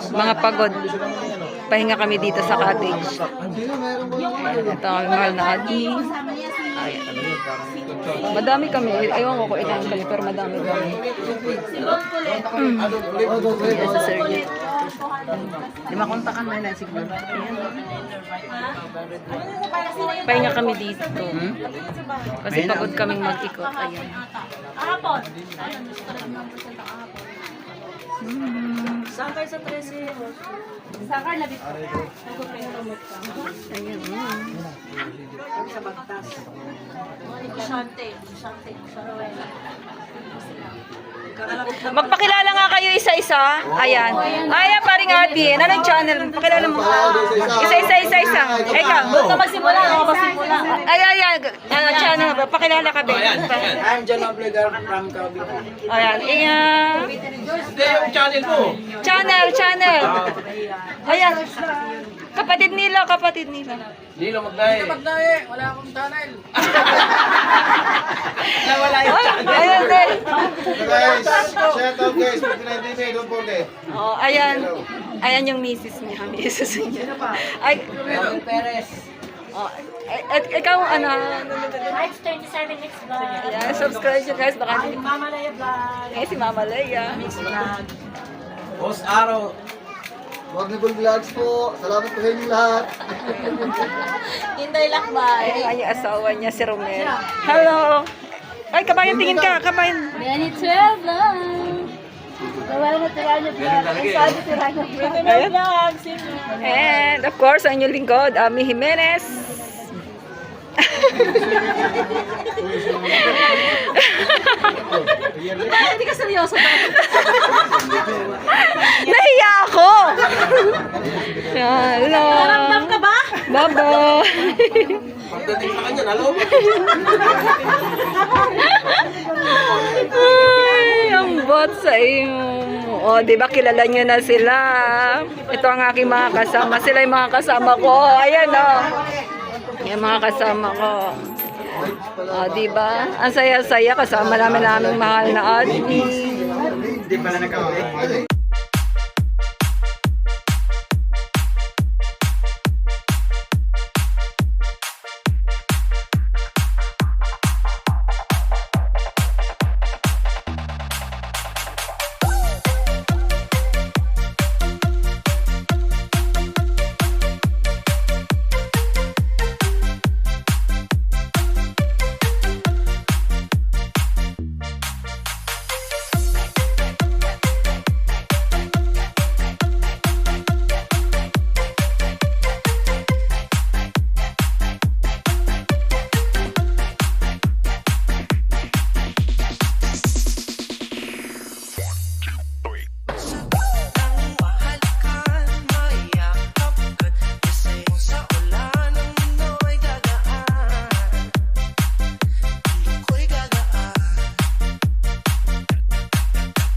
mga pagod. Pahinga kami dito sa cottage. Ito ang mahal na admin. Ayan. Madami kami. Ayaw ko kung ilan kami, pero madami kami. Ayan sa Sergio. Lima kontakan mo na siguro. Pahinga kami dito. Kasi pagod kaming mag-ikot. Ayan. Sakay sa 13. Sakay na dito. Ayan. Sa bagtas. Shante. Magpakilala nga kayo isa-isa. Ayan. Ayan, paring Adin. Anong channel? Pakilala mo. Isa. Ikaw. Huwag na magsimula. Ayan. Ano channel? Pakilala ka, Ben. I'm John Oblegar from Cavite. Ayan. Ayan. Hindi, yung channel mo. Channel. Ayan. Kapatid nila. Lilo Magdaye. Wala akong channel. Nawala yung channel. Ayan din. Guys, shout out guys, 59 TV, don't forget. Oh, ayan. Ayan yung misis niya. Ay, Perez. oh, ikaw, ano? March 27 next vlog. Ayan, subscribe nyo guys. Baka hindi. Mama Laya vlog. Ngayon si Mama Leia. Boss Araw. Magnable Vlogs po, salamat po sa inyong lahat. Inday Lakbay. Ayan yung asawa niya, si Romel. Hello! Ay, kabayan, tingin ka, kabayan. Benny 12 vlog. Wala na tiranya vlog. Ay, sabi tiranya vlog. Ayan. Vlog. And of course, ang inyong lingkod, Ami Jimenez. Hindi ka seryoso ba? Nahiya ako! Hello! Naramdam ka ba? Bye-bye! Pagdating sa kanya, nalo ba? Ay, ang bot sa iyo. O, di ba kilala nyo na sila? Ito ang aking mga kasama. Sila yung mga kasama ko. Ayan, o. Yung mga kasama ko. O, di ba? Ang saya-saya kasama namin mahal na admin. Hindi pala nagkape.